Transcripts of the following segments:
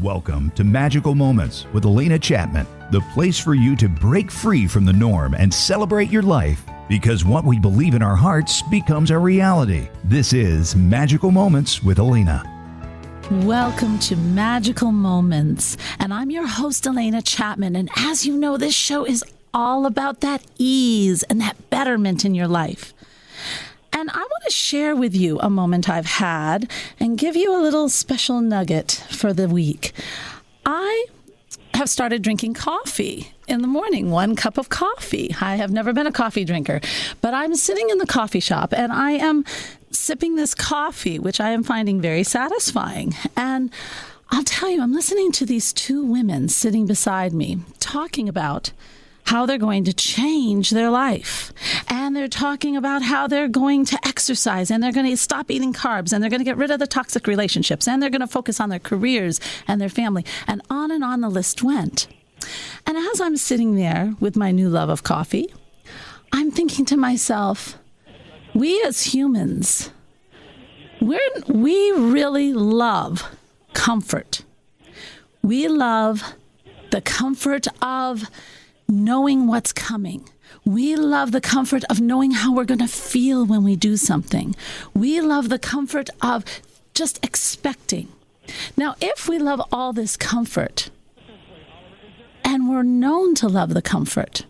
Welcome to Magical Moments with Alena Chapman, the place for you to break free from the norm and celebrate your life, because what we believe in our hearts becomes our reality. This is Magical Moments with Alena. Welcome to Magical Moments, and I'm your host, Alena Chapman, and as you know, this show is all about that ease and that betterment in your life. And I want to share with you a moment I've had and give you a little special nugget for the week. I have started drinking coffee in the morning, 1 cup of coffee. I have never been a coffee drinker, but I'm sitting in the coffee shop and I am sipping this coffee, which I am finding very satisfying. And I'll tell you, I'm listening to these 2 women sitting beside me talking about how they're going to change their life. And they're talking about how they're going to exercise and they're going to stop eating carbs and they're going to get rid of the toxic relationships and they're going to focus on their careers and their family. And on the list went. And as I'm sitting there with my new love of coffee, I'm thinking to myself, we as humans, we really love comfort. We love the comfort of knowing what's coming. We love the comfort of knowing how we're going to feel when we do something. We love the comfort of just expecting. Now, if we love all this comfort, and we're known to love the comfort,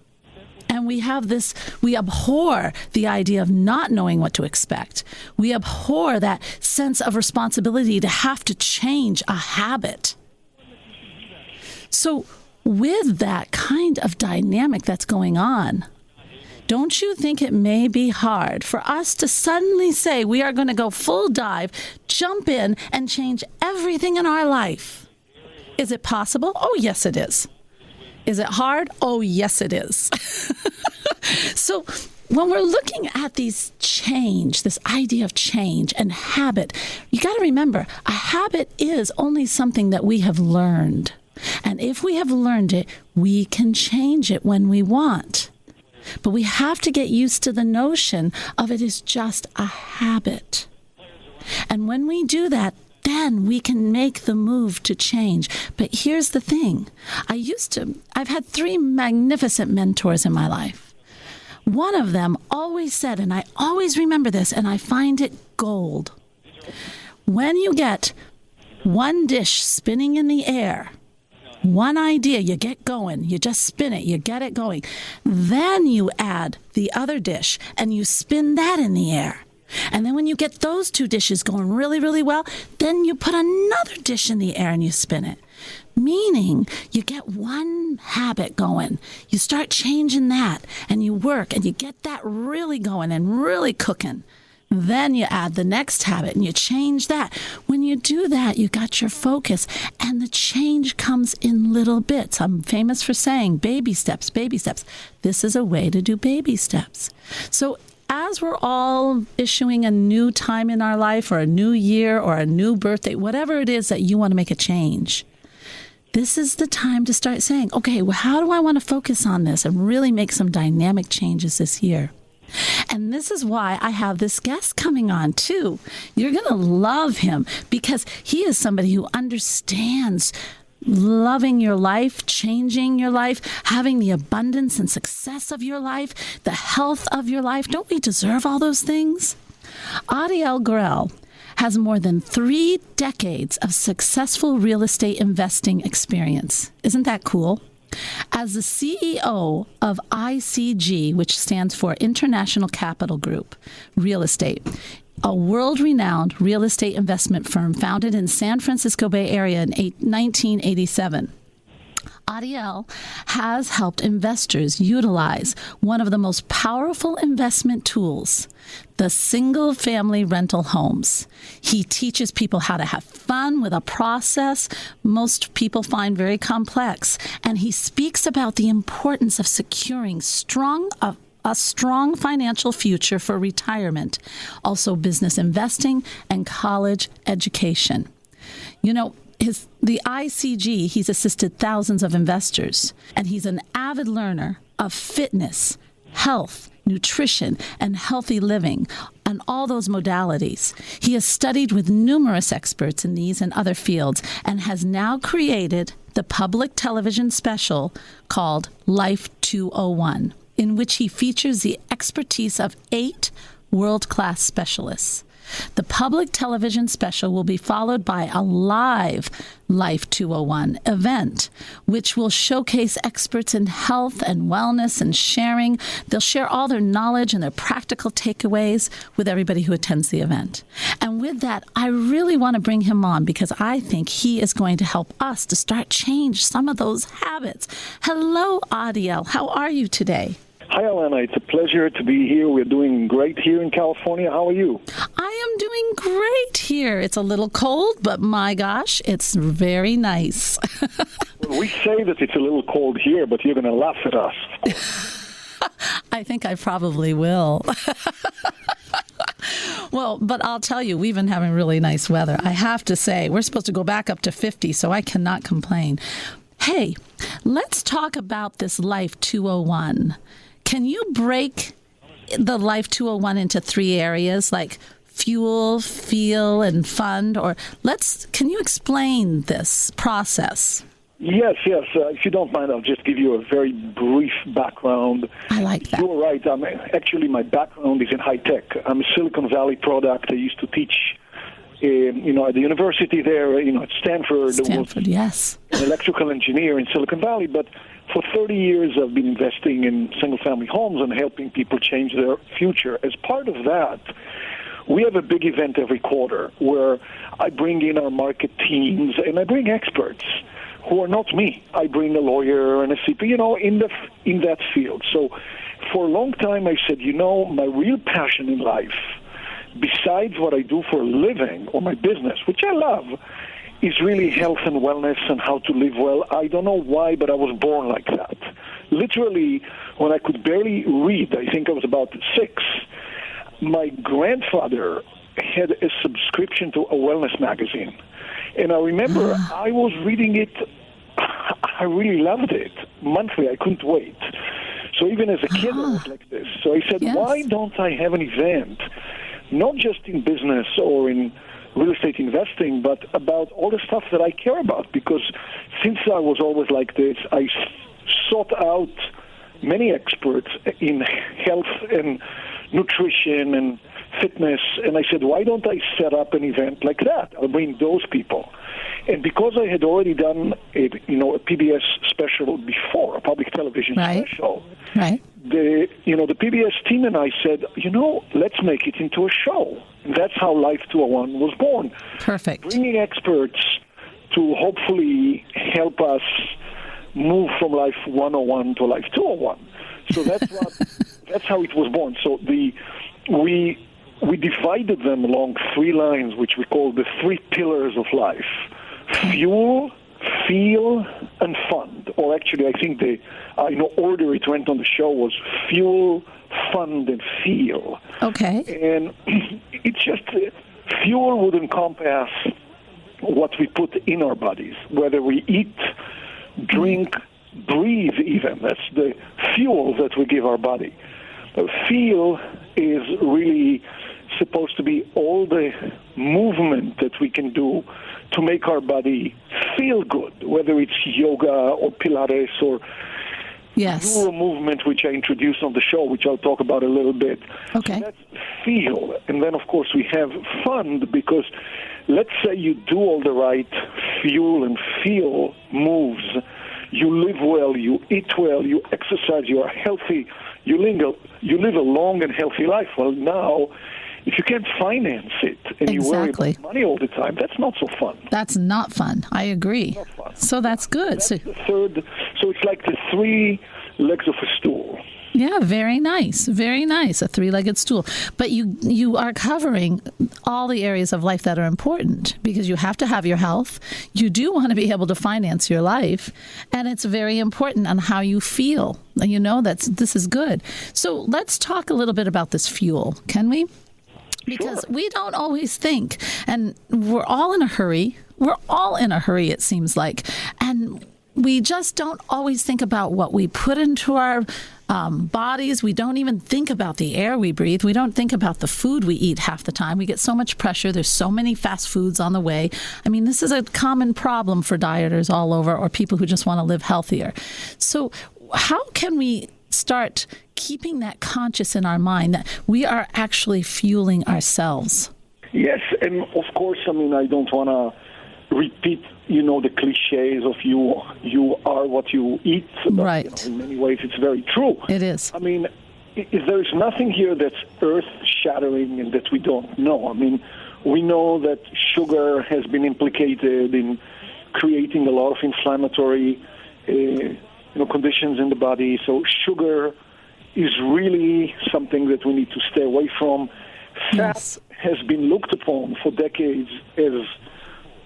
and we abhor the idea of not knowing what to expect. We abhor that sense of responsibility to have to change a habit. So, with that kind of dynamic that's going on, don't you think it may be hard for us to suddenly say we are going to go full dive, jump in, and change everything in our life? Is it possible? Oh, yes, it is. Is it hard? Oh, yes, it is. So when we're looking at this idea of change and habit, you got to remember, a habit is only something that we have learned. And if we have learned it, we can change it when we want. But we have to get used to the notion of it is just a habit. And when we do that, then we can make the move to change. But here's the thing. I've had 3 magnificent mentors in my life. One of them always said, and I always remember this, and I find it gold. When you get one dish spinning in the air, one idea, you get going, you just spin it, you get it going. Then you add the other dish and you spin that in the air. And then when you get those 2 dishes going really, really well, then you put another dish in the air and you spin it. Meaning you get one habit going, you start changing that and you work and you get that really going and really cooking. Then you add the next habit and you change that. When you do that, you got your focus and the change comes in little bits. I'm famous for saying baby steps, baby steps. This is a way to do baby steps. So as we're all issuing a new time in our life or a new year or a new birthday, whatever it is that you want to make a change, this is the time to start saying, okay, well, how do I want to focus on this and really make some dynamic changes this year? And this is why I have this guest coming on, too. You're going to love him because he is somebody who understands loving your life, changing your life, having the abundance and success of your life, the health of your life. Don't we deserve all those things? Adiel Gorel has more than 3 decades of successful real estate investing experience. Isn't that cool? As the CEO of ICG, which stands for International Capital Group Real Estate, a world-renowned real estate investment firm founded in San Francisco Bay Area in 1987. Adiel has helped investors utilize one of the most powerful investment tools, the single-family rental homes. He teaches people how to have fun with a process most people find very complex, and he speaks about the importance of securing a strong financial future for retirement, also business investing and college education. You know, the ICG, he's assisted thousands of investors, and he's an avid learner of fitness, health, nutrition, and healthy living, and all those modalities. He has studied with numerous experts in these and other fields and has now created the public television special called Life 201, in which he features the expertise of 8 world-class specialists. The public television special will be followed by a live Life 201 event, which will showcase experts in health and wellness and sharing. They'll share all their knowledge and their practical takeaways with everybody who attends the event. And with that, I really want to bring him on because I think he is going to help us to start change some of those habits. Hello, Adiel. How are you today? Hi, Alena. It's a pleasure to be here. We're doing great here in California. How are you? I am doing great here. It's a little cold, but my gosh, it's very nice. Well, we say that it's a little cold here, but you're going to laugh at us. I think I probably will. Well, but I'll tell you, we've been having really nice weather. I have to say, we're supposed to go back up to 50, so I cannot complain. Hey, let's talk about this Life 201. Can you break the Life 201 into 3 areas, like fuel, feel, and fund? Or can you explain this process? Yes. If you don't mind, I'll just give you a very brief background. I like that. You're right. Actually, my background is in high tech. I'm a Silicon Valley product. I used to teach at the university there, at Stanford. Yes. An electrical engineer in Silicon Valley, but for 30 years I've been investing in single-family homes and helping people change their future. As part of that, we have a big event every quarter where I bring in our market teams and I bring experts who are not me. I bring a lawyer and a CP, in that field. So for a long time I said, my real passion in life, besides what I do for a living or my business, which I love, is really health and wellness and how to live well. I don't know why, but I was born like that. Literally, when I could barely read, I think I was about 6, my grandfather had a subscription to a wellness magazine. And I remember I was reading it. I really loved it. Monthly, I couldn't wait. So even as a kid, I was like this. So I said, why don't I have an event, not just in business or in real estate investing, but about all the stuff that I care about? Because since I was always like this, I sought out many experts in health and nutrition and fitness, and I said, why don't I set up an event like that? I'll bring those people. And because I had already done a PBS special before, a public television special, the PBS team and I said, let's make it into a show. And that's how Life 201 was born. Perfect. Bringing experts to hopefully help us move from Life 101 to Life 201. So that's how it was born. So we divided them along 3 lines, which we call the 3 pillars of life: fuel, feel, and fund. Or actually, I think the order it went on the show was fuel, fund, and feel. Okay. And it's just fuel would encompass what we put in our bodies, whether we eat, drink, breathe even. That's the fuel that we give our body. Feel is really supposed to be all the movement that we can do to make our body feel good, whether it's yoga or Pilates or neuro movement, which I introduced on the show, which I'll talk about a little bit. Okay. So that's feel. And then, of course, we have fund, because let's say you do all the right fuel and feel moves. You live well, you eat well, you exercise, you are healthy, you live a long and healthy life. Well, now, if you can't finance it and you worry about money all the time, that's not so fun. That's not fun. I agree. Not fun. So that's good. That's the third. So it's like the 3 legs of a stool. Yeah, very nice. Very nice. A 3-legged stool. But you are covering all the areas of life that are important, because you have to have your health. You do want to be able to finance your life. And it's very important on how you feel. This is good. So let's talk a little bit about this fuel, can we? Because we don't always think, and we're all in a hurry. We're all in a hurry, it seems like. And we just don't always think about what we put into our bodies. We don't even think about the air we breathe. We don't think about the food we eat half the time. We get so much pressure. There's so many fast foods on the way. I mean, this is a common problem for dieters all over, or people who just want to live healthier. So how can we start keeping that conscious in our mind that we are actually fueling ourselves? Yes, and of course, I mean, I don't want to repeat, the cliches of you are what you eat. But, right. In many ways, it's very true. It is. I mean, there's nothing here that's earth-shattering and that we don't know. I mean, we know that sugar has been implicated in creating a lot of inflammatory conditions in the body. So sugar is really something that we need to stay away from. Fat has been looked upon for decades as,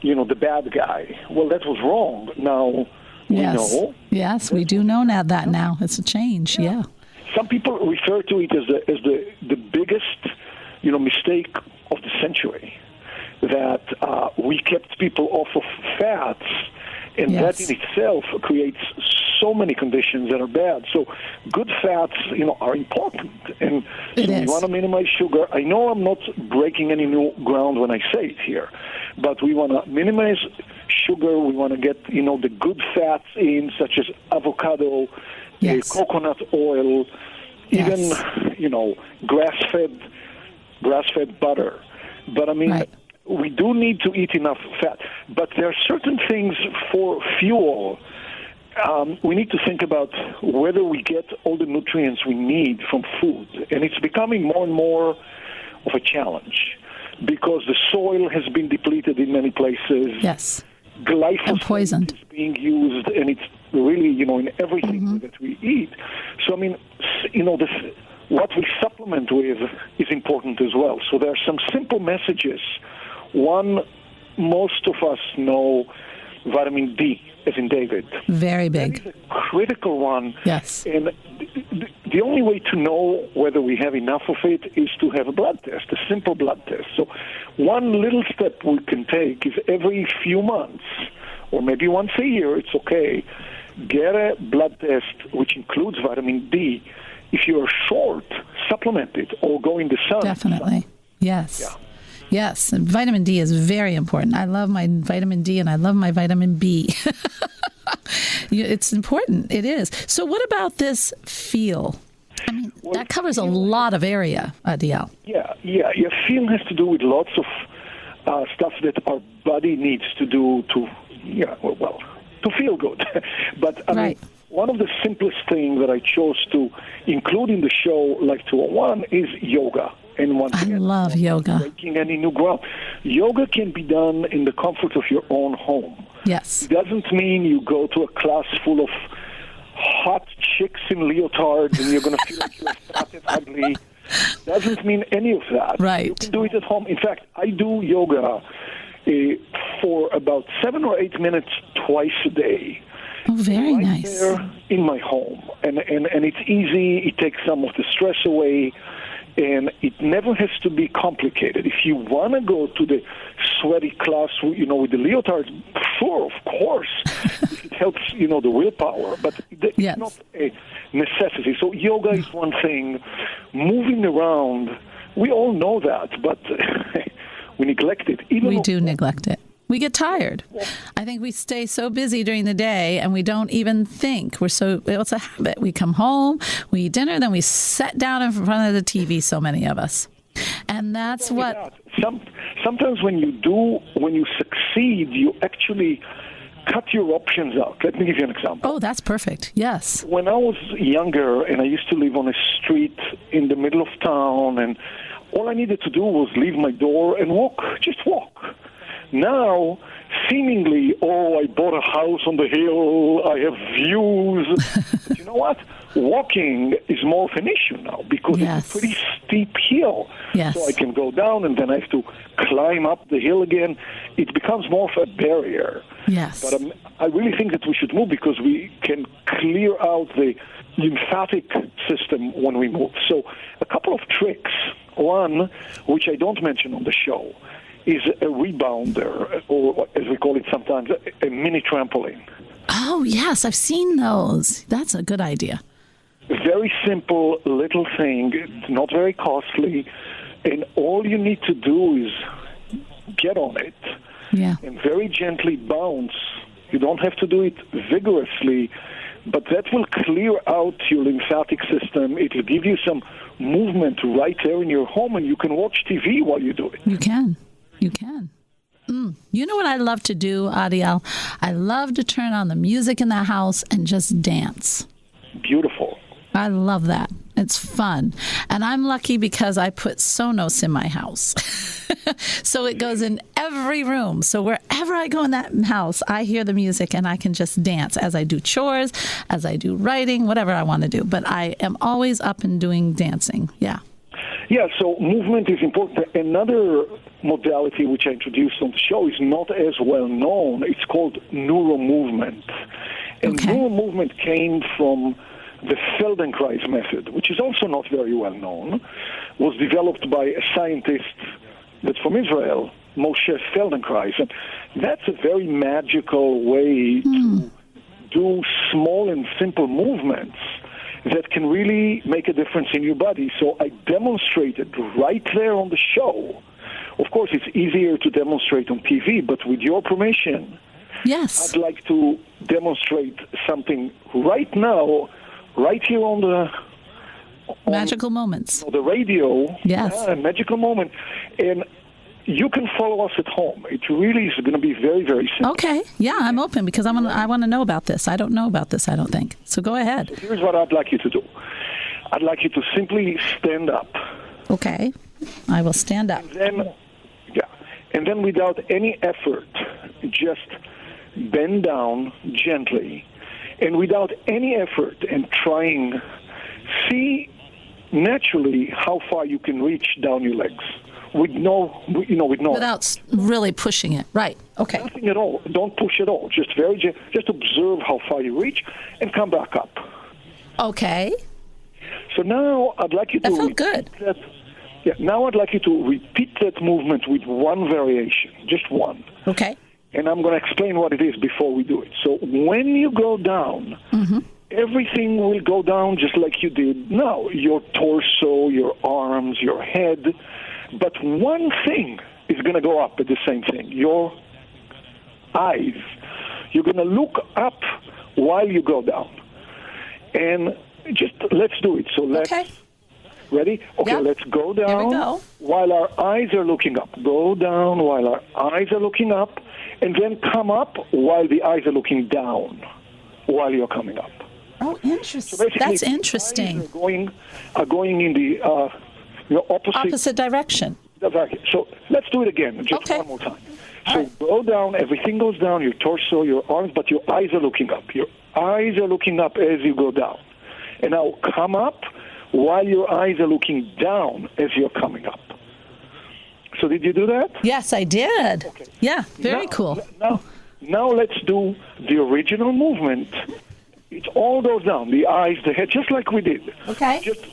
the bad guy. Well, that was wrong. Now we know. Yes, we do know that now. It's a change, yeah. Some people refer to it as the biggest, mistake of the century, that we kept people off of fats, and that in itself creates so many conditions that are bad. So good fats, are important. And so we want to minimize sugar. I know I'm not breaking any new ground when I say it here, but we want to minimize sugar. We want to get, the good fats in, such as avocado, coconut oil, even, grass-fed butter. But I mean, we do need to eat enough fat. But there are certain things for fuel. We need to think about whether we get all the nutrients we need from food. And it's becoming more and more of a challenge because the soil has been depleted in many places. Yes. Glyphosate and poisoned. is being used, and it's really, in everything that we eat. So, I mean, what we supplement with is important as well. So there are some simple messages. One, most of us know vitamin D, as in David. Very big. That is a critical one. Yes. And the only way to know whether we have enough of it is to have a blood test, a simple blood test. So one little step we can take is every few months, or maybe once a year, it's okay, get a blood test which includes vitamin D. If you're short, supplement it or go in the sun. Definitely. Yes. Yeah. Yes, and vitamin D is very important. I love my vitamin D and I love my vitamin B. It's important. It is. So what about this feel? I mean, that covers a lot of area, Adiel. Yeah. Feel has to do with lots of stuff that our body needs to do to feel good. But I mean, one of the simplest things that I chose to include in the show, like 201, is yoga. And once again, I love yoga. Breaking any new ground. Yoga can be done in the comfort of your own home. Yes. It doesn't mean you go to a class full of hot chicks in leotards and you're going to feel like you're fat and ugly. Doesn't mean any of that. Right. You can do it at home. In fact, I do yoga for about 7 or 8 minutes twice a day. Oh, very nice. There in my home. And it's easy. It takes some of the stress away. And it never has to be complicated. If you want to go to the sweaty class, with the leotard, sure, of course. It helps, the willpower. But it's not a necessity. So yoga is one thing. Moving around, we all know that, but we neglect it. We do neglect it. We get tired. I think we stay so busy during the day and we don't even think. It's a habit. We come home, we eat dinner, then we sit down in front of the TV, so many of us. And that's what... Sometimes when you succeed, you actually cut your options out. Let me give you an example. Oh, that's perfect. Yes. When I was younger and I used to live on a street in the middle of town, and all I needed to do was leave my door and just walk. Now, seemingly, I bought a house on the hill, I have views. But you know what? Walking is more of an issue now because it's a pretty steep hill. Yes. So I can go down and then I have to climb up the hill again. It becomes more of a barrier. Yes. But I really think that we should move because we can clear out the lymphatic system when we move. So a couple of tricks. One, which I don't mention on the show, is a rebounder, or as we call it sometimes, a mini trampoline. Oh, yes, I've seen those. That's a good idea. Very simple little thing. It's not very costly. And all you need to do is get on it and very gently bounce. You don't have to do it vigorously, but that will clear out your lymphatic system. It will give you some movement right there in your home, and you can watch TV while you do it. You can. You know what I love to do, Adiel? I love to turn on the music in the house and just dance. Beautiful. I love that. It's fun. And I'm lucky because I put Sonos in my house. So it goes in every room. So wherever I go in that house, I hear the music and I can just dance as I do chores, as I do writing, whatever I want to do. But I am always up and doing dancing. Yeah. Yeah, so movement is important. Another modality which I introduced on the show is not as well known. It's called neuromovement. And neuromovement came from the Feldenkrais method, which is also not very well known, was developed by a scientist that's from Israel, Moshe Feldenkrais. And that's a very magical way to do small and simple movements that can really make a difference in your body. So I demonstrated right there on the show. Of course, it's easier to demonstrate on TV, but with your permission, yes, I'd like to demonstrate something right now, right here on the magical moments, the radio. Yes, magical moment, and you can follow us at home. It really is going to be very, very simple. Okay, yeah, I'm open because I want to know about this. I don't know about this, I don't think. So go ahead. So here's what I'd like you to do. I'd like you to simply stand up. Okay, I will stand up. And then without any effort, just bend down gently. And without any effort and trying, see naturally how far you can reach down your legs. Without really pushing it. Right. Okay. Nothing at all. Don't push at all. Just just observe how far you reach and come back up. Okay. So now I'd like you to... That felt good. Now I'd like you to repeat that movement with one variation, just one. Okay. And I'm going to explain what it is before we do it. So when you go down, everything will go down just like you did now. Your torso, your arms, your head. But one thing is going to go up at the same thing, your eyes. You're going to look up while you go down. And just let's do it. So let's... Okay. Ready? Okay, yep. Let's go down. Here we go. While our eyes are looking up. Go down while our eyes are looking up, and then come up while the eyes are looking down while you're coming up. Oh, interesting. So that's interesting. Eyes are going in the opposite direction. So let's do it again, just one more time. So go down, everything goes down, your torso, your arms, but your eyes are looking up. Your eyes are looking up as you go down. And now come up while your eyes are looking down as you're coming up. So did you do that? Yes, I did. Okay. Yeah, very cool. Now let's do the original movement. It all goes down, the eyes, the head, just like we did. Okay. Just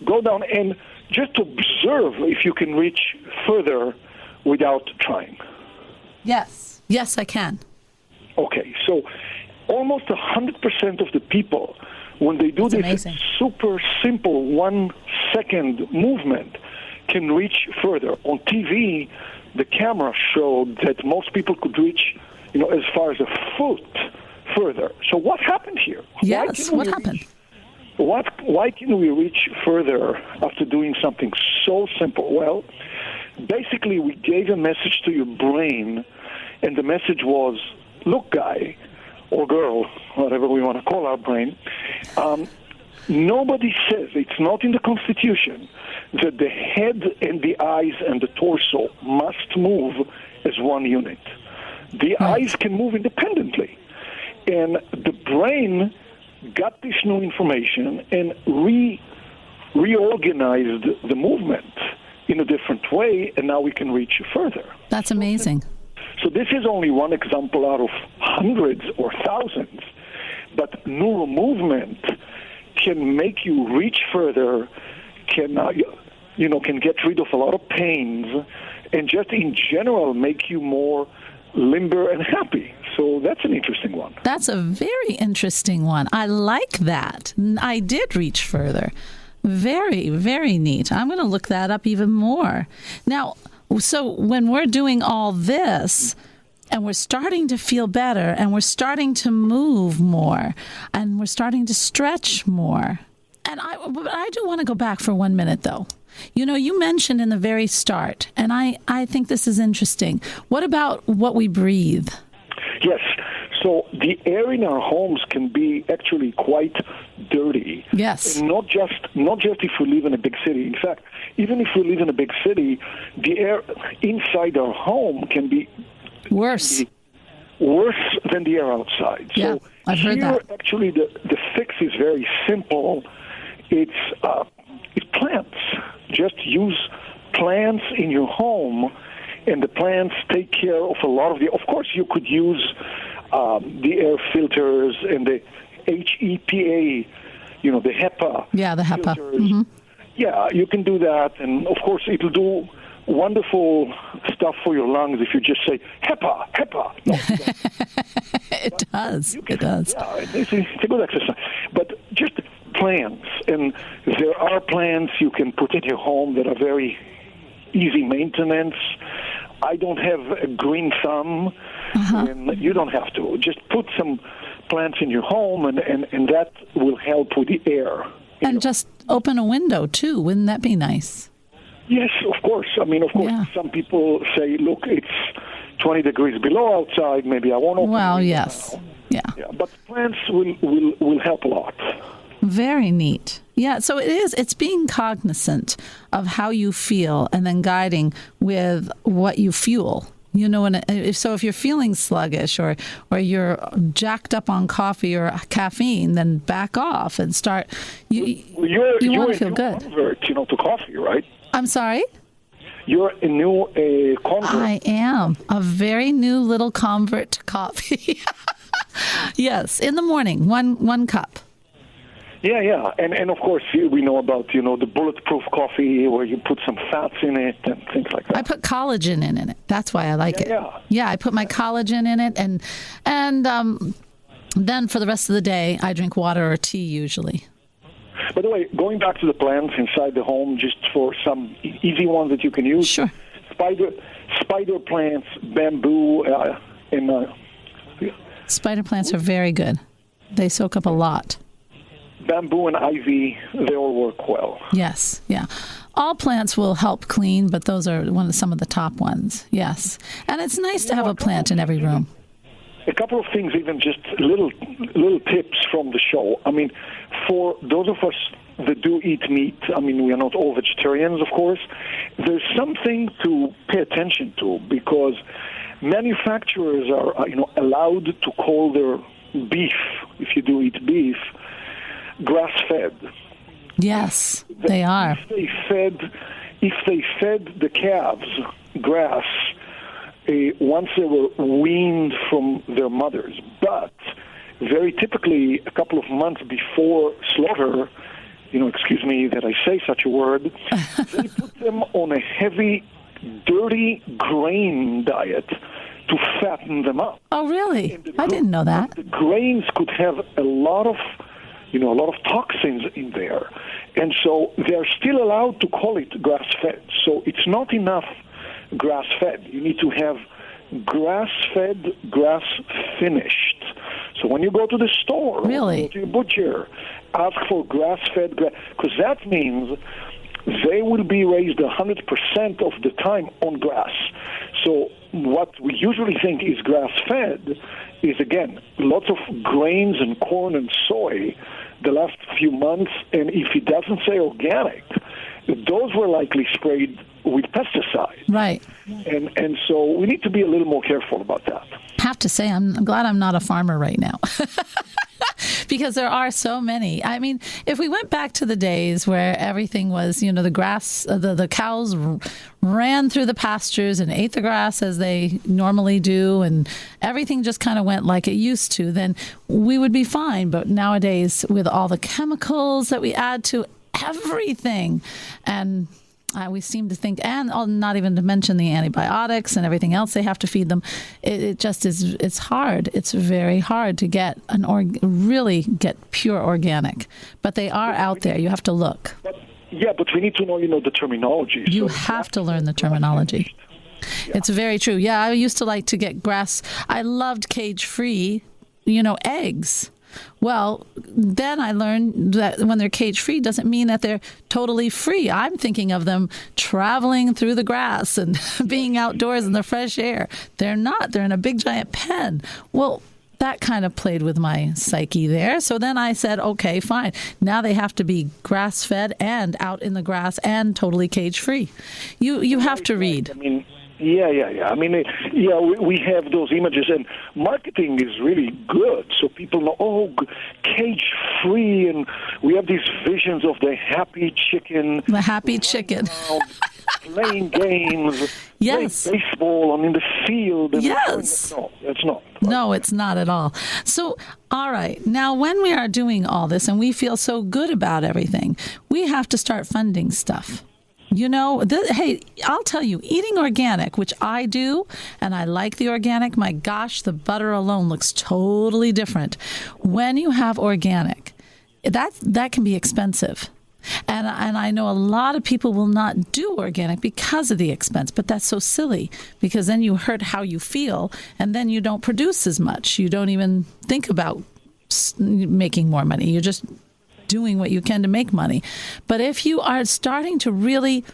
go down and just observe if you can reach further without trying. Yes. Yes, I can. Okay, so almost 100% of the people, when they do this super simple 1 second movement, can reach further. On TV, the camera showed that most people could reach, as far as a foot further. So what happened here? Yes, what happened? Why can we reach further after doing something so simple? Well, basically we gave a message to your brain, and the message was, look, guy, or girl, whatever we want to call our brain, nobody says, it's not in the Constitution, that the head and the eyes and the torso must move as one unit. The eyes can move independently. And the brain got this new information and reorganized the movement in a different way, and now we can reach further. That's amazing. So this is only one example out of hundreds or thousands, but neural movement can make you reach further, can get rid of a lot of pains, and just in general make you more limber and happy. So that's an interesting one. That's a very interesting one. I like that. I did reach further. Very, very neat. I'm going to look that up even more. Now, so when we're doing all this and we're starting to feel better and we're starting to move more and we're starting to stretch more, and I do want to go back for 1 minute, though. You know, you mentioned in the very start, and I think this is interesting. What about what we breathe? Yes. So the air in our homes can be actually quite dirty. Yes. And not just if we live in a big city. In fact, even if we live in a big city, the air inside our home can be worse than the air outside. Yeah, so I've heard here, that. actually, the fix is very simple. It's plants. Just use plants in your home, and the plants take care of a lot of the. Of course, you could use the air filters and the HEPA, the HEPA. Yeah, the HEPA. Filters. Mm-hmm. Yeah, you can do that, and of course, it'll do wonderful stuff for your lungs if you just say HEPA, HEPA. No, It does. It does. Yeah, it's a good exercise. But just plants, and there are plants you can put in your home that are very easy maintenance. I don't have a green thumb, and you don't have to. Just put some plants in your home, and that will help with the air. And just open a window, too. Wouldn't that be nice? Yes, of course. I mean, of course, Yeah. some people say, look, it's 20 degrees below outside. Maybe I won't open Well, the window yes. now. Yeah. But plants will help a lot. Very neat. Yeah, so it's being cognizant of how you feel and then guiding with what you fuel. You know, if you're feeling sluggish or you're jacked up on coffee or caffeine, then back off and start. You want to feel good. Convert, to coffee, right? I'm sorry? You're a new convert. I am a very new little convert to coffee. Yes, in the morning, one cup. Yeah, and of course we know about the bulletproof coffee where you put some fats in it and things like that. I put collagen in it. That's why I like it. Yeah, I put my collagen in it, and then for the rest of the day I drink water or tea usually. By the way, going back to the plants inside the home, just for some easy ones that you can use. Sure. Spider plants, bamboo, and spider plants are very good. They soak up a lot. Bamboo and ivy, they all work well. Yes, yeah. All plants will help clean, but those are some of the top ones. Yes. And it's nice to have a plant in every room. A couple of things, even just little tips from the show. I mean, for those of us that do eat meat, I mean, we are not all vegetarians, of course. There's something to pay attention to because manufacturers are, allowed to call their beef, if you do eat beef, grass-fed. Yes, they are. If they fed the calves grass once they were weaned from their mothers, but very typically a couple of months before slaughter, excuse me that I say such a word, they put them on a heavy, dirty grain diet to fatten them up. Oh, really? I didn't know that. The grains could have a lot of toxins in there. And so they're still allowed to call it grass-fed. So it's not enough grass-fed. You need to have grass-fed, grass-finished. So when you go to the store, really? Or go to your butcher, ask for grass-fed, because that means they will be raised 100% of the time on grass. So what we usually think is grass-fed is, again, lots of grains and corn and soy the last few months, and if it doesn't say organic, those were likely sprayed with pesticides. Right. And so we need to be a little more careful about that. I have to say, I'm glad I'm not a farmer right now. Because there are so many. I mean, if we went back to the days where everything was, the grass, the cows ran through the pastures and ate the grass as they normally do, and everything just kind of went like it used to, then we would be fine. But nowadays, with all the chemicals that we add to everything, and We seem to think, and not even to mention the antibiotics and everything else they have to feed them. It just is. It's hard. It's very hard to get really get pure organic. But they are out there. You have to look. But we need to know, the terminology. You have to learn the terminology. Yeah. It's very true. Yeah, I used to like to get grass. I loved cage-free, eggs. Well, then I learned that when they're cage-free doesn't mean that they're totally free. I'm thinking of them traveling through the grass and being outdoors in the fresh air. They're not. They're in a big, giant pen. Well, that kind of played with my psyche there. So then I said, okay, fine. Now they have to be grass-fed and out in the grass and totally cage-free. You have to read. I mean, Yeah. I mean, we have those images, and marketing is really good. So people know, cage-free, and we have these visions of the happy chicken. The happy chicken. Playing games, yes. Playing baseball in the field. And yes. No, it's not. No, it's not at all. So, all right. Now, when we are doing all this and we feel so good about everything, we have to start funding stuff. Hey, I'll tell you, eating organic, which I do, and I like the organic, my gosh, the butter alone looks totally different. When you have organic, that can be expensive. And I know a lot of people will not do organic because of the expense, but that's so silly because then you hurt how you feel and then you don't produce as much. You don't even think about making more money. You're just doing what you can to make money. But if you are starting to really,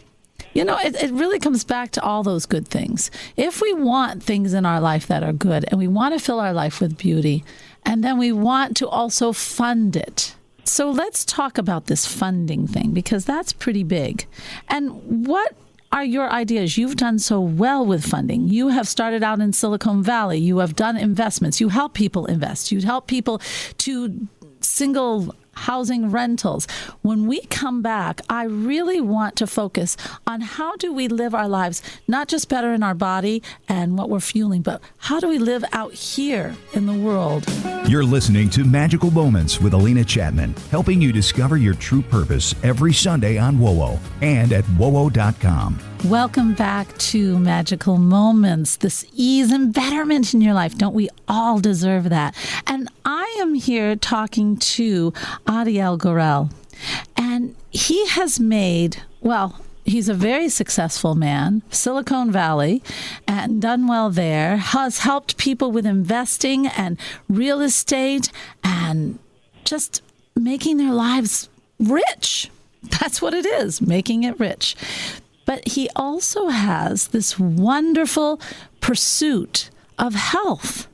it really comes back to all those good things. If we want things in our life that are good and we want to fill our life with beauty, and then we want to also fund it. So let's talk about this funding thing because that's pretty big. And what are your ideas? You've done so well with funding. You have started out in Silicon Valley. You have done investments. You help people invest. You help people to single housing rentals. When we come back, I really want to focus on how do we live our lives, not just better in our body and what we're fueling, but how do we live out here in the world? You're listening to Magical Moments with Alena Chapman, helping you discover your true purpose every Sunday on WOWO and at WOWO.com. Welcome back to Magical Moments, this ease and betterment in your life. Don't we all deserve that? And I am here talking to Adiel Gorel. And he has made, he's a very successful man, Silicon Valley, and done well there, has helped people with investing and real estate and just making their lives rich. That's what it is, making it rich. But he also has this wonderful pursuit of health.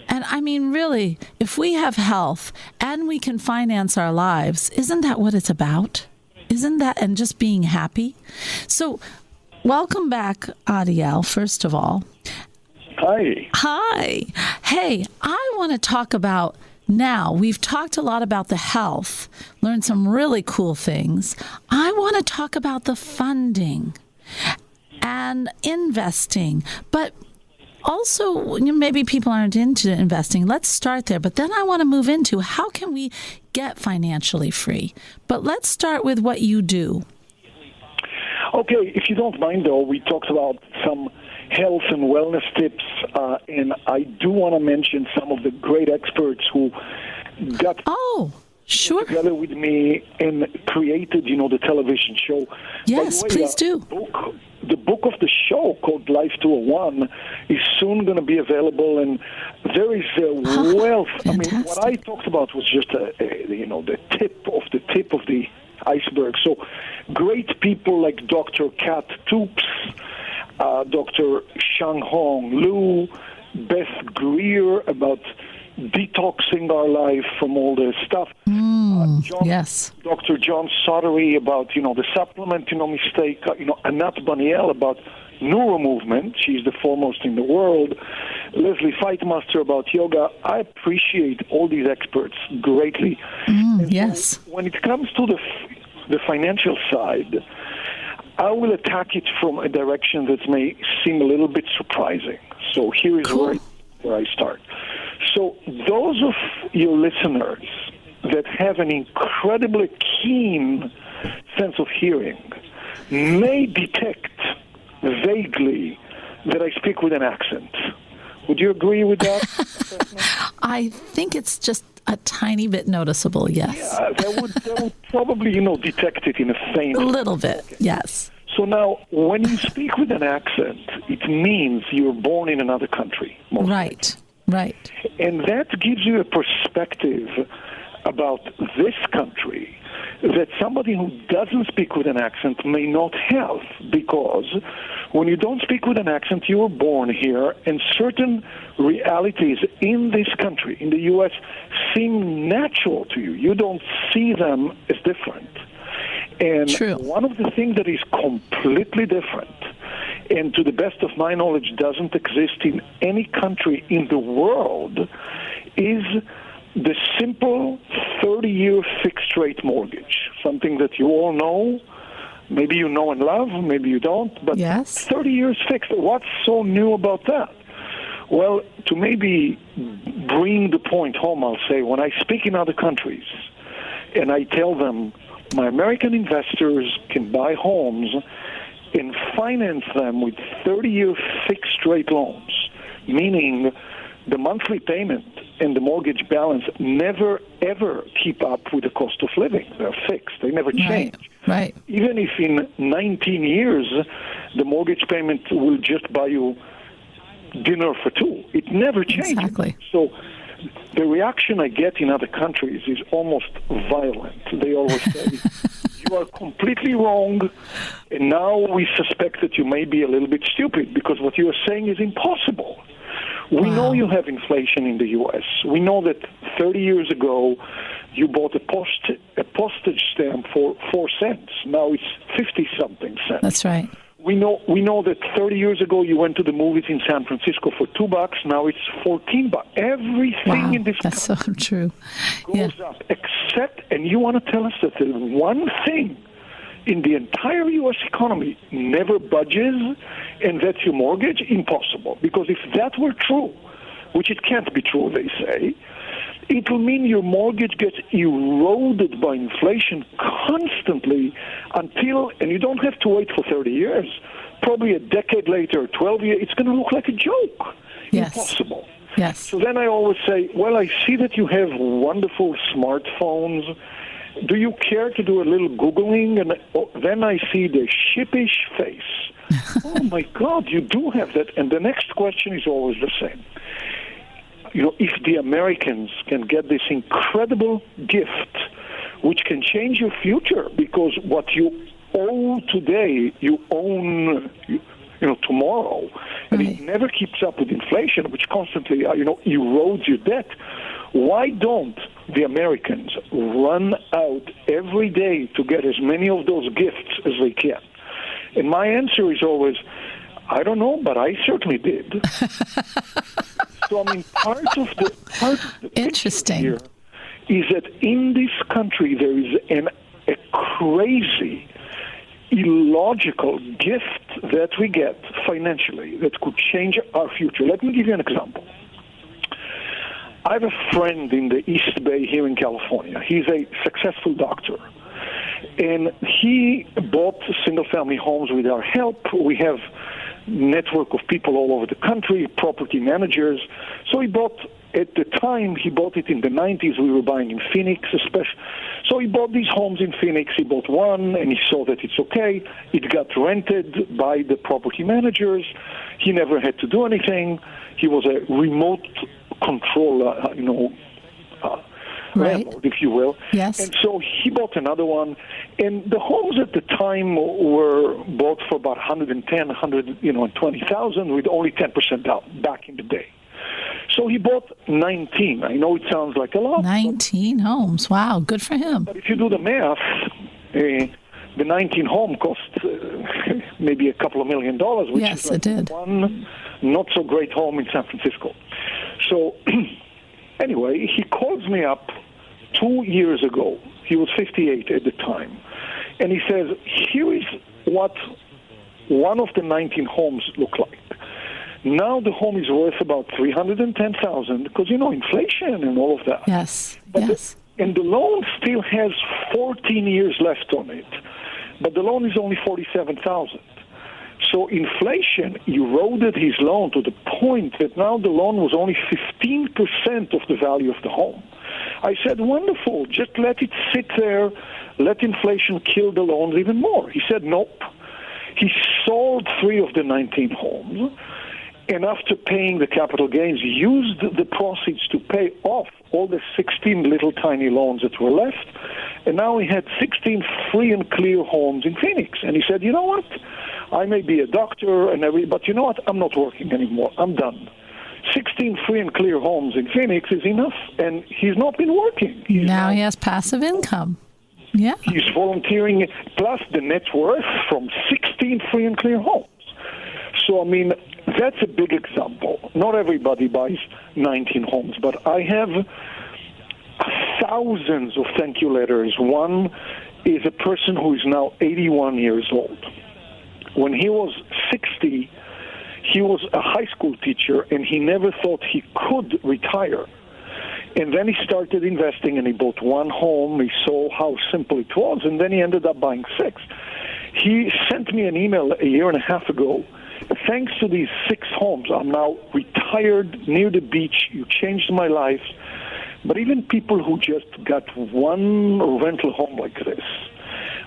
And I mean, really, if we have health and we can finance our lives, isn't that what it's about? Isn't that, and just being happy? So welcome back, Adiel, first of all. Hi. Hi. Hey, I want to talk about now. We've talked a lot about the health, learned some really cool things. I want to talk about the funding and investing, but also, maybe people aren't into investing. Let's start there. But then I want to move into how can we get financially free? But let's start with what you do. Okay, if you don't mind, though, we talked about some health and wellness tips, and I do want to mention some of the great experts who got together with me and created, the television show. Yes, By the way, please do. The book of the show called Life 201 is soon going to be available, and there is a wealth. Fantastic. I mean, what I talked about was just the tip of the iceberg. So great people like Dr. Kat Toops, Dr. Shang Hong Liu, Beth Greer about detoxing our life from all the stuff. Yes. Dr. John Sottery about, the supplement, mistake. Anat Baniel about neuromovement. She's the foremost in the world. Leslie Feitmaster about yoga. I appreciate all these experts greatly. Yes. So when it comes to the financial side, I will attack it from a direction that may seem a little bit surprising. So here is where I start. So those of your listeners that have an incredibly keen sense of hearing, may detect vaguely that I speak with an accent. Would you agree with that assessment? I think it's just a tiny bit noticeable, yes. Yeah, they would probably, detect it in a faint A little bit, okay. yes. So now, when you speak with an accent, it means you're born in another country. Right. And that gives you a perspective about this country that somebody who doesn't speak with an accent may not have, because when you don't speak with an accent, you were born here, and certain realities in this country, in the U.S., seem natural to you. You don't see them as different. And True. One of the things that is completely different, and to the best of my knowledge doesn't exist in any country in the world, is the simple 30-year fixed-rate mortgage, something that you all know. Maybe you know and love, maybe you don't, but Yes. 30 years fixed. What's so new about that? Well, to maybe bring the point home, I'll say, when I speak in other countries and I tell them my American investors can buy homes and finance them with 30-year fixed-rate loans, meaning the monthly payment and the mortgage balance never, ever keep up with the cost of living. They're fixed. They never change. Right. Even if in 19 years the mortgage payment will just buy you dinner for two, it never changes. Exactly. So the reaction I get in other countries is almost violent. They always say, you are completely wrong, and now we suspect that you may be a little bit stupid because what you are saying is impossible. We know you have inflation in the U.S. We know that 30 years ago you bought a postage stamp for 4 cents. Now it's 50-something cents. That's right. We know that 30 years ago you went to the movies in San Francisco for $2. Now it's $14. Everything in this that's so true. goes up, except, and you want to tell us that the one thing in the entire U.S. economy never budges, and that's your mortgage? Impossible. Because if that were true, which it can't be true, they say, it will mean your mortgage gets eroded by inflation constantly until, and you don't have to wait for 30 years, probably a decade later, 12 years, it's going to look like a joke. Yes. Impossible. Yes. So then I always say, well, I see that you have wonderful smartphones. Do you care to do a little Googling? And then I see the sheepish face. Oh, my God, you do have that. And the next question is always the same. If the Americans can get this incredible gift, which can change your future, because what you owe today, you own tomorrow, and it never keeps up with inflation, which constantly erodes your debt. Why don't the Americans run out every day to get as many of those gifts as they can? And my answer is always, I don't know, but I certainly did. So, part of the Interesting. here is that in this country there is a crazy, illogical gift that we get financially that could change our future. Let me give you an example. I have a friend in the East Bay here in California. He's a successful doctor. And he bought single-family homes with our help. We have network of people all over the country, property managers. So he bought, at the time, he bought it in the 90s. We were buying in Phoenix, especially. So he bought these homes in Phoenix. He bought one, and he saw that it's okay. It got rented by the property managers. He never had to do anything. He was a remote control, landlord, if you will. Yes. And so he bought another one, and the homes at the time were bought for about $120,000 with only 10% down back in the day. So he bought 19. I know it sounds like a lot. 19 homes. Wow, good for him. But if you do the math, the 19 home cost maybe a couple of $1 million, which Yes, is like it did. one not-so-great home in San Francisco. So anyway, he calls me up 2 years ago. He was 58 at the time. And he says, here is what one of the 19 homes look like. Now the home is worth about $310,000 because, inflation and all of that. Yes, But yes. and the loan still has 14 years left on it. but the loan is only $47,000. So inflation eroded his loan to the point that now the loan was only 15% of the value of the home. I said, wonderful, just let it sit there, let inflation kill the loans even more. He said, nope. He sold 3 of the 19 homes, and after paying the capital gains, used the proceeds to pay off all the 16 little tiny loans that were left, and now he had 16 free and clear homes in Phoenix. And he said, you know what? I may be a doctor but you know what? I'm not working anymore. I'm done. 16 free and clear homes in Phoenix is enough, and he's not been working. Now he has passive income. Yeah. He's volunteering, plus the net worth from 16 free and clear homes. So, I mean, that's a big example. Not everybody buys 19 homes, but I have thousands of thank you letters. One is a person who is now 81 years old. When he was 60, he was a high school teacher, and he never thought he could retire. And then he started investing, and he bought 1 home. He saw how simple it was, and then he ended up buying 6. He sent me an email a year and a half ago. Thanks to these 6 homes, I'm now retired near the beach. You changed my life. But even people who just got 1 rental home like this,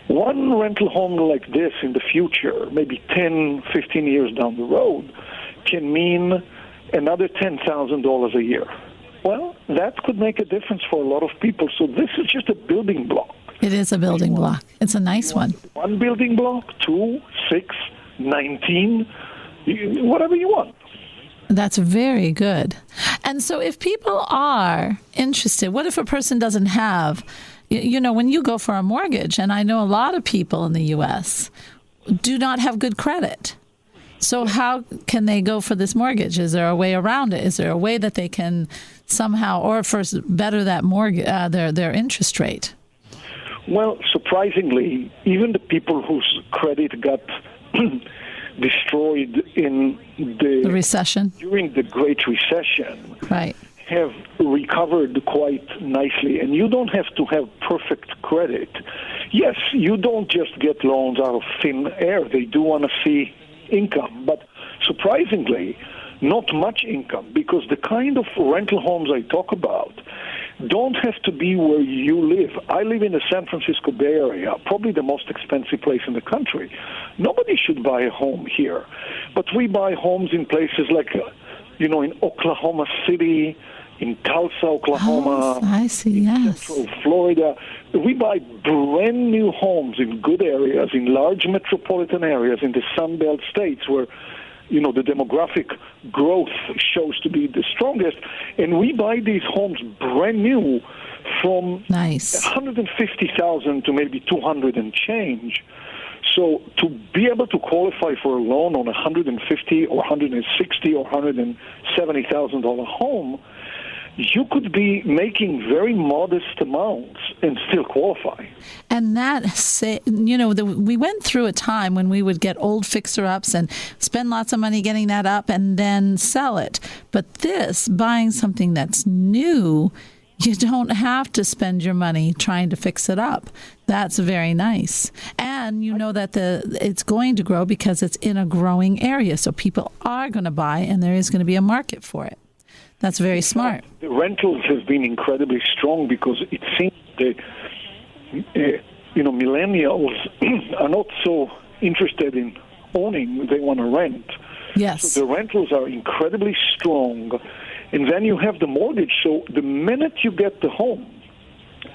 1 rental home like this in the future, maybe 10, 15 years down the road, can mean another $10,000 a year. Well, that could make a difference for a lot of people. So this is just a building block. It is a building block. It's a nice one. 1 building block, 2, 6, 19, whatever you want. That's very good. And so if people are interested, what if a person doesn't have, when you go for a mortgage, and I know a lot of people in the U.S. do not have good credit. So how can they go for this mortgage? Is there a way around it? Is there a way that they can somehow, or first better that mortgage, their interest rate? Well, surprisingly, even the people whose credit got destroyed in the recession, during the Great Recession, right, have recovered quite nicely. And you don't have to have perfect credit. Yes, you don't just get loans out of thin air. They do want to see income, but surprisingly, not much income, because the kind of rental homes I talk about don't have to be where you live. I live in the San Francisco Bay Area, probably the most expensive place in the country. Nobody should buy a home here, but we buy homes in places like, in Oklahoma City, in Tulsa, Oklahoma, I see, yes, Central Florida. We buy brand new homes in good areas, in large metropolitan areas, in the Sun Belt states where, the demographic growth shows to be the strongest. And we buy these homes brand new from $150,000 to maybe $200 and change. So to be able to qualify for a loan on $150,000 or $160,000 or $170,000 home, you could be making very modest amounts and still qualify. And we went through a time when we would get old fixer-ups and spend lots of money getting that up and then sell it. But buying something that's new, you don't have to spend your money trying to fix it up. That's very nice. And you know that it's going to grow because it's in a growing area. So people are going to buy, and there is going to be a market for it. That's very smart. The rentals have been incredibly strong because it seems that, millennials are not so interested in owning. They want to rent. Yes. So the rentals are incredibly strong. And then you have the mortgage. So the minute you get the home,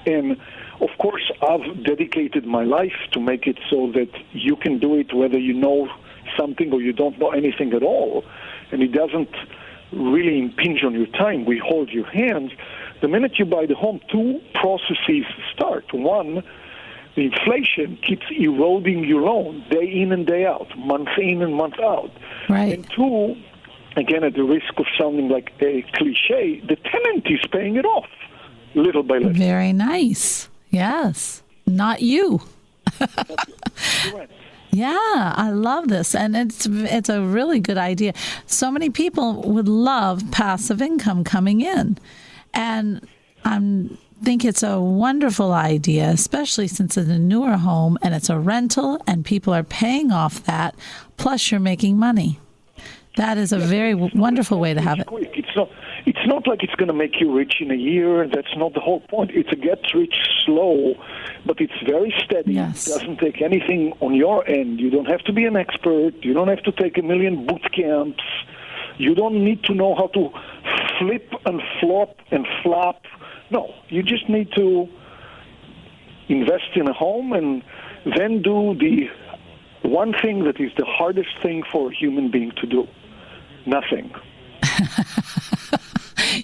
and of course I've dedicated my life to make it so that you can do it whether you know something or you don't know anything at all, and it doesn't really impinge on your time. We hold your hands. The minute you buy the home, 2 processes start. 1, the inflation keeps eroding your loan day in and day out, month in and month out. Right. And 2, again, at the risk of sounding like a cliche, the tenant is paying it off little by little. Very nice. Yes. Not you. Yeah, I love this, and it's a really good idea. So many people would love passive income coming in, and I'm think it's a wonderful idea, especially since it's a newer home and it's a rental and people are paying off that, plus you're making money. That is a very wonderful way to have it. Quick. It's not like it's going to make you rich in a year. That's not the whole point. It's a get rich slow, but it's very steady. Yes. It doesn't take anything on your end. You don't have to be an expert. You don't have to take a million boot camps. You don't need to know how to flip and flop and flap. No, you just need to invest in a home and then do the one thing that is the hardest thing for a human being to do. Nothing.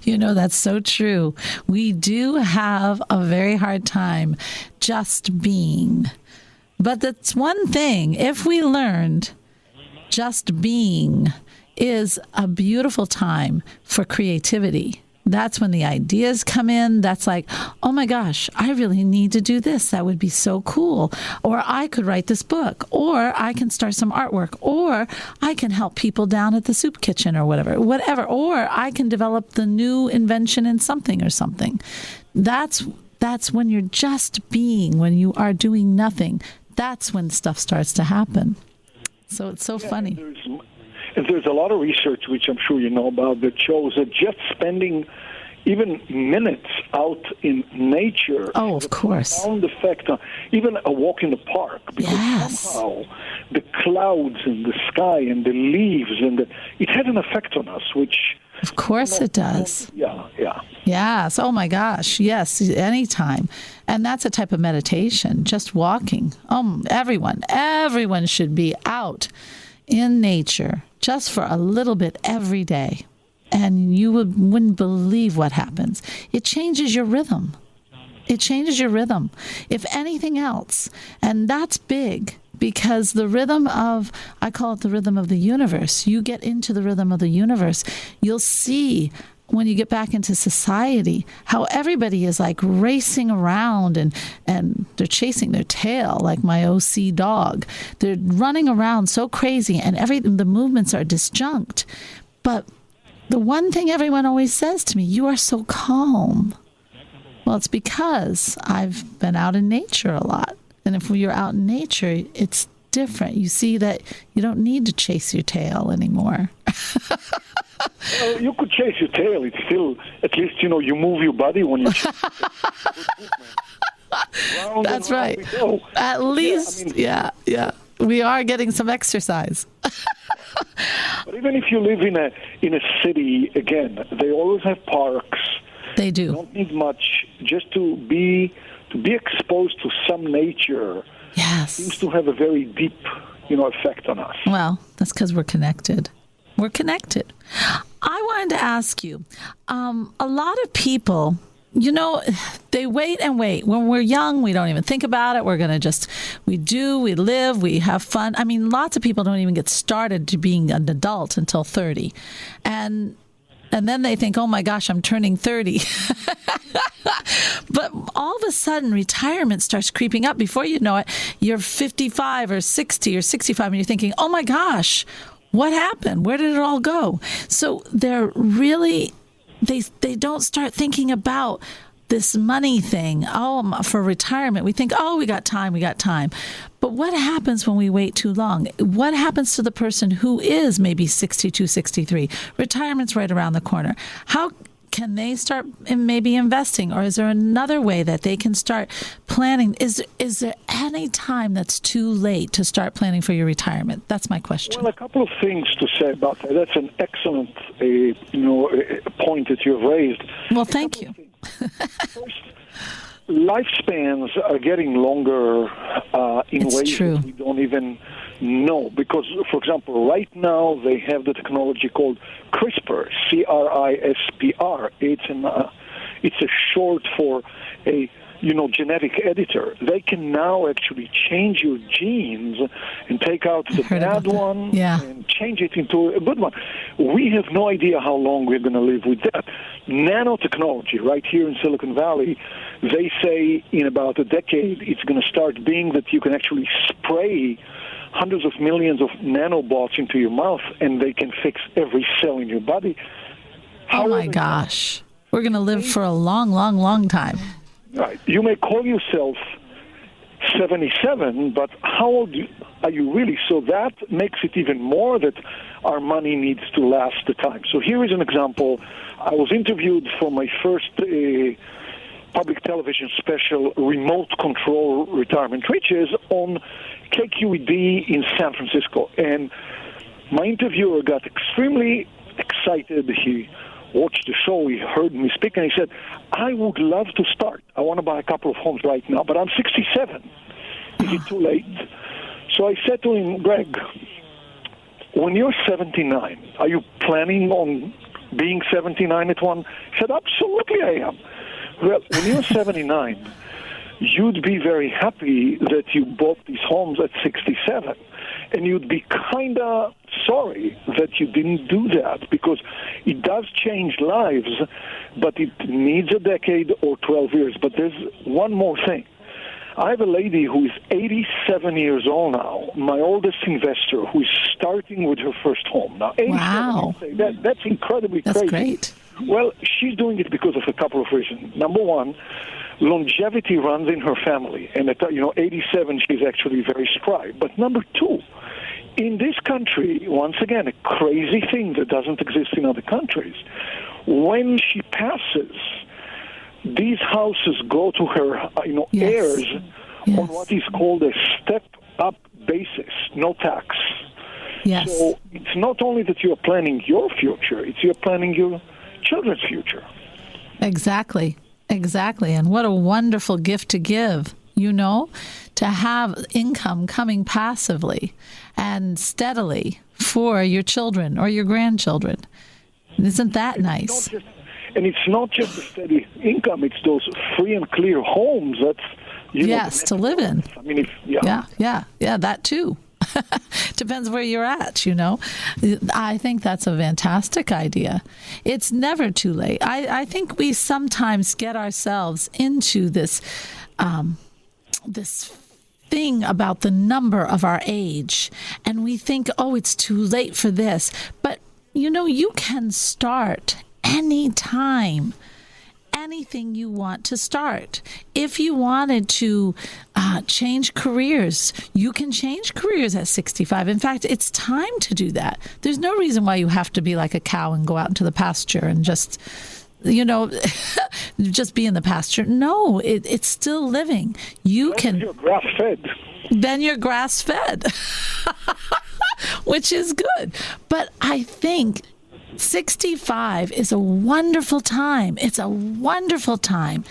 You know, that's so true. We do have a very hard time just being. But that's one thing. If we learned just being is a beautiful time for creativity. That's when the ideas come in. That's like, oh my gosh, I really need to do this. That would be so cool. Or I could write this book. Or I can start some artwork. Or I can help people down at the soup kitchen or whatever. Or I can develop the new invention in something or something. That's when you're just being, when you are doing nothing. That's when stuff starts to happen. So it's so funny. And there's a lot of research, which I'm sure you know about, that shows that just spending even minutes out in nature of course, has a profound effect on even a walk in the park. Because somehow the clouds and the sky and the leaves it has an effect on us, which... Of course it does. Yeah. Yes. Oh my gosh. Yes. Anytime. And that's a type of meditation, just walking. Everyone should be out in nature just for a little bit every day. And you wouldn't believe what happens. It changes your rhythm. If anything else. And that's big. Because the rhythm I call it the rhythm of the universe. You get into the rhythm of the universe. You'll see when you get back into society how everybody is like racing around and they're chasing their tail like my OC dog. They're running around so crazy and the movements are disjunct. But the one thing everyone always says to me, you are so calm. Well, it's because I've been out in nature a lot. And if you're out in nature, it's different. You see that you don't need to chase your tail anymore. Well, you could chase your tail. It's still, at least, you move your body when you chase it. That's right. At least, yeah. We are getting some exercise. But even if you live in a city, again, they always have parks. They do. You don't need much. Just to be exposed to some nature seems to have a very deep, effect on us. Well, that's because we're connected. I wanted to ask you, a lot of people, they wait and wait. When we're young, we don't even think about it. We're going to we live, we have fun. I mean, lots of people don't even get started to being an adult until 30. And then they think, oh my gosh, I'm turning 30. But all of a sudden, retirement starts creeping up. Before you know it, you're 55 or 60 or 65, and you're thinking, oh my gosh, what happened? Where did it all go? So they're really, they don't start thinking about this money thing. For retirement, we think, we got time. But what happens when we wait too long? What happens to the person who is maybe 62, 63? Retirement's right around the corner. How can they start maybe investing? Or is there another way that they can start planning? Is there any time that's too late to start planning for your retirement? That's my question. Well, a couple of things to say about that. That's an excellent point that you've raised. Well, thank you. First, lifespans are getting longer in ways that we don't even know. Because, for example, right now they have the technology called CRISPR, CRISPR. It's a short for a genetic editor. They can now actually change your genes and take out the bad one and change it into a good one. We have no idea how long we're going to live with that. Nanotechnology, right here in Silicon Valley, they say in about a decade it's going to start being that you can actually spray hundreds of millions of nanobots into your mouth and they can fix every cell in your body. Oh my gosh. We're going to live for a long, long, long time. Right. You may call yourself 77, but how old are you really? So that makes it even more that our money needs to last the time. So here is an example. I was interviewed for my first public television special, Remote Control Retirement Riches, on KQED in San Francisco. And my interviewer got extremely excited. He watched the show, he heard me speak, and he said, I would love to start. I want to buy a couple of homes right now, but I'm 67. Is it too late? So I said to him, Greg, when you're 79, are you planning on being 79 at one? He said, absolutely I am. Well, when you're 79, you'd be very happy that you bought these homes at 67. And you'd be kind of sorry that you didn't do that, because it does change lives, but it needs a decade or 12 years. But there's one more thing. I have a lady who is 87 years old now, my oldest investor, who is starting with her first home. Now, 87, wow. That's incredibly That's crazy. Great. Well, she's doing it because of a couple of reasons. Number one, longevity runs in her family, and at 87, she's actually very spry. But number two, in this country, once again, a crazy thing that doesn't exist in other countries, when she passes, these houses go to her, heirs on what is called a step-up basis, no tax. Yes. So it's not only that you're planning your future, it's you're planning your children's future. Exactly. And what a wonderful gift to give, to have income coming passively and steadily for your children or your grandchildren. Isn't that nice? And it's not just a steady income, it's those free and clear homes that's, to live in. I mean, Yeah, that too. Depends where you're at, I think that's a fantastic idea. It's never too late. I think we sometimes get ourselves into this thing about the number of our age, and we think, oh, it's too late for this. But, you can start anytime. Anything you want to start. If you wanted to change careers, you can change careers at 65. In fact, it's time to do that. There's no reason why you have to be like a cow and go out into the pasture and just, just be in the pasture. No, it's still living. You can. You're grass-fed. Then you're grass-fed, which is good. But I think 65 is a wonderful time. It's a wonderful time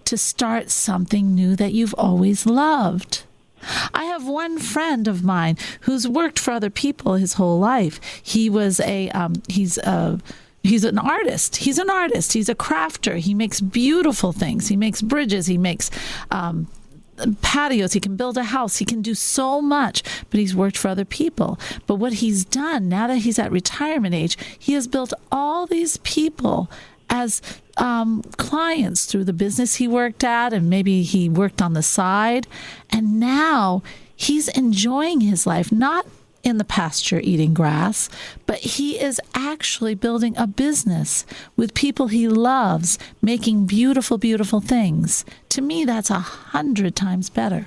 to start something new that you've always loved. I have one friend of mine who's worked for other people his whole life. He was he's an artist. He's an artist. He's a crafter. He makes beautiful things. He makes bridges. He makes patios. He can build a house. He can do so much, but he's worked for other people. But what he's done now that he's at retirement age, he has built all these people as clients through the business he worked at, and maybe he worked on the side. And now he's enjoying his life, not in the pasture eating grass, but he is actually building a business with people he loves, making beautiful, beautiful things. To me, that's 100 times better.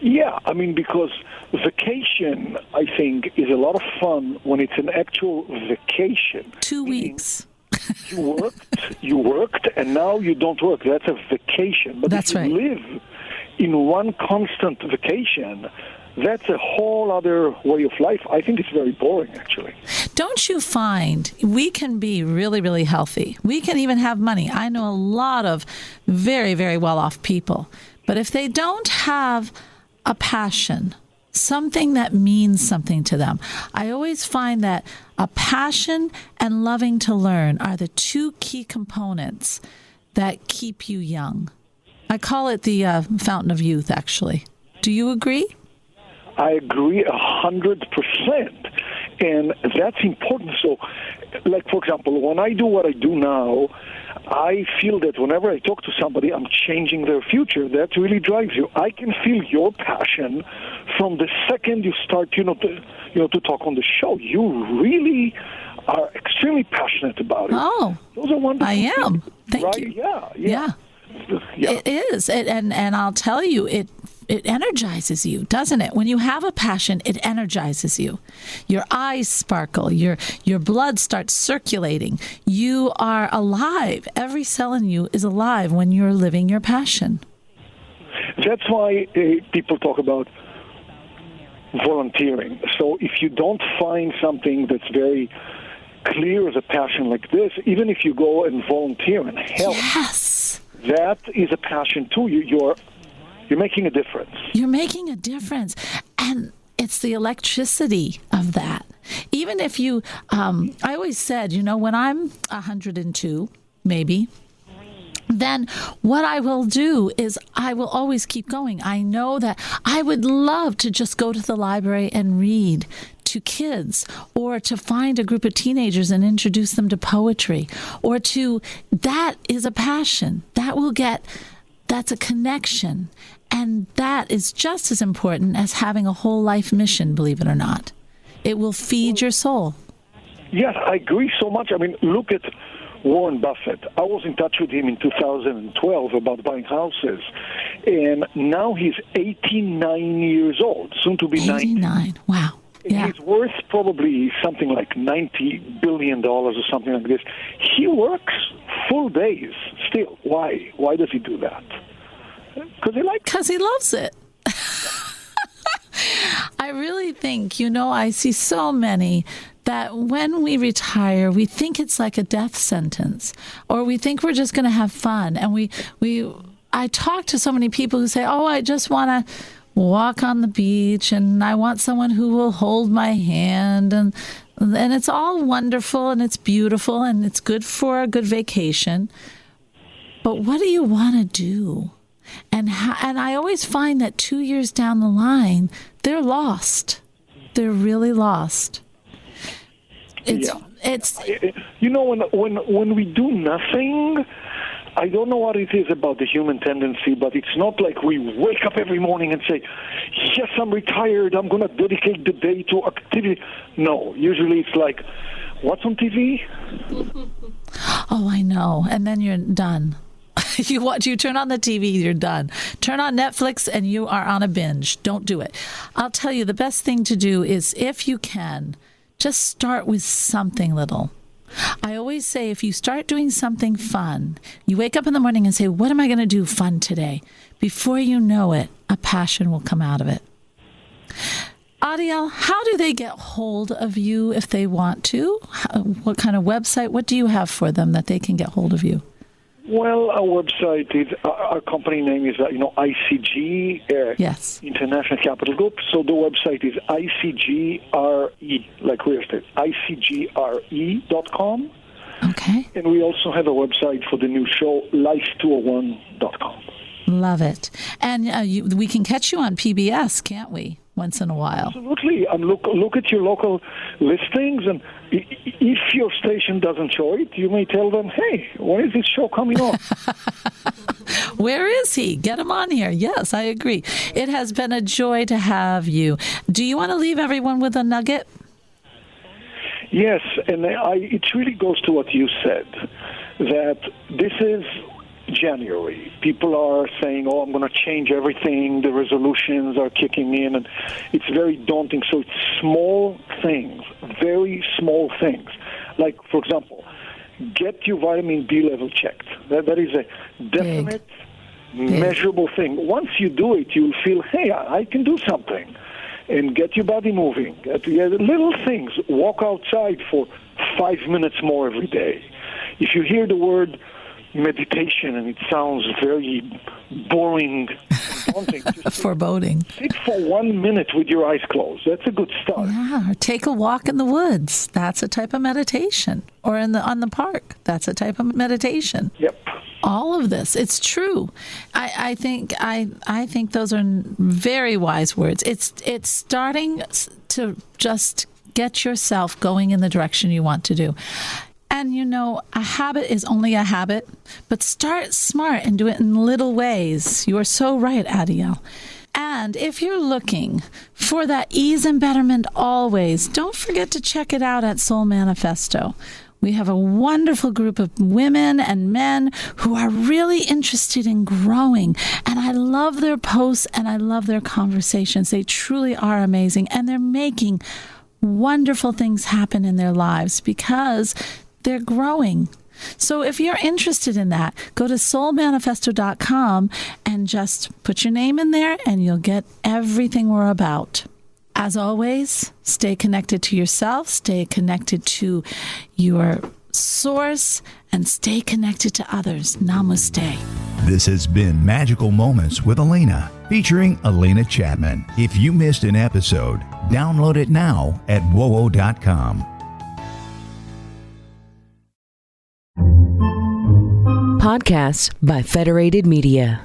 Yeah, I mean, because vacation, I think, is a lot of fun when it's an actual vacation. 2 weeks. You worked, and now you don't work. That's a vacation. But that's if you live in one constant vacation, that's a whole other way of life. I think it's very boring, actually. Don't you find we can be really, really healthy? We can even have money. I know a lot of very, very well-off people. But if they don't have a passion, something that means something to them, I always find that a passion and loving to learn are the two key components that keep you young. I call it the fountain of youth, actually. Do you agree? I agree 100%, and that's important. So, like, for example, when I do what I do now, I feel that whenever I talk to somebody, I'm changing their future. That really drives you. I can feel your passion from the second you start, to talk on the show. You really are extremely passionate about it. Oh, those are wonderful I am. things, Thank right? you. Yeah. Yeah. It is. And I'll tell you, it energizes you, doesn't it? When you have a passion, it energizes you. Your eyes sparkle. Your blood starts circulating. You are alive. Every cell in you is alive when you're living your passion. That's why people talk about volunteering. So if you don't find something that's very clear as a passion like this, even if you go and volunteer and help, yes, that is a passion too. You're making a difference. You're making a difference. And it's the electricity of that. Even if you, I always said, when I'm 102, maybe, then what I will do is I will always keep going. I know that I would love to just go to the library and read to kids, or to find a group of teenagers and introduce them to poetry, that is a passion. That's a connection. And that is just as important as having a whole life mission, believe it or not. It will feed your soul. Yes, I agree so much. I mean, look at Warren Buffett. I was in touch with him in 2012 about buying houses, and now he's 89 years old, soon to be 89. Wow. Yeah. He's worth probably something like $90 billion or something like this. He works full days still. Why? Why does he do that? Because he loves it. I really think, I see so many that when we retire, we think it's like a death sentence, or we think we're just going to have fun. And I talk to so many people who say, I just want to walk on the beach, and I want someone who will hold my hand, and it's all wonderful, and it's beautiful, and it's good for a good vacation. But what do you want to do? And I always find that 2 years down the line, they're lost. They're really lost. It's when we do nothing, I don't know what it is about the human tendency, but it's not like we wake up every morning and say, yes, I'm retired, I'm going to dedicate the day to activity. No, usually it's like, what's on TV? Oh, I know. And then you're done. You turn on the TV, you're done. Turn on Netflix and you are on a binge. Don't do it. I'll tell you, the best thing to do is, if you can, just start with something little. I always say, if you start doing something fun, you wake up in the morning and say, what am I going to do fun today? Before you know it, a passion will come out of it. Adiel, how do they get hold of you if they want to? What kind of website? What do you have for them that they can get hold of you? Well, our website is, our company name is, ICG, yes. International Capital Group. So the website is ICGRE, like real estate, ICGRE.com. Okay. And we also have a website for the new show, life201.com. Love it. And we can catch you on PBS, can't we? Once in a while. Absolutely. Look at your local listings, and if your station doesn't show it, you may tell them, hey, when is this show coming on? Where is he? Get him on here. Yes, I agree. It has been a joy to have you. Do you want to leave everyone with a nugget? Yes, and it really goes to what you said, that this is January. People are saying, I'm going to change everything. The resolutions are kicking in, and it's very daunting. So it's small things, very small things. Like, for example, get your vitamin B level checked. That is a definite, measurable thing. Once you do it, you'll feel, hey, I can do something. And get your body moving. Little things. Walk outside for 5 minutes more every day. If you hear the word meditation and it sounds very boring and daunting, foreboding, sit for 1 minute with your eyes closed. That's a good start. Yeah, or take a walk in the woods. That's a type of meditation. Or on the park. That's a type of meditation. Yep. All of this, it's true. I think those are very wise words. It's starting to just get yourself going in the direction you want to do. And a habit is only a habit, but start smart and do it in little ways. You are so right, Adiel. And if you're looking for that ease and betterment always, don't forget to check it out at Soul Manifesto. We have a wonderful group of women and men who are really interested in growing. And I love their posts and I love their conversations. They truly are amazing. And they're making wonderful things happen in their lives because they're growing. So if you're interested in that, go to soulmanifesto.com and just put your name in there and you'll get everything we're about. As always, stay connected to yourself, stay connected to your source, and stay connected to others. Namaste. This has been Magical Moments with Alena, featuring Alena Chapman. If you missed an episode, download it now at wowo.com. Podcasts by Federated Media.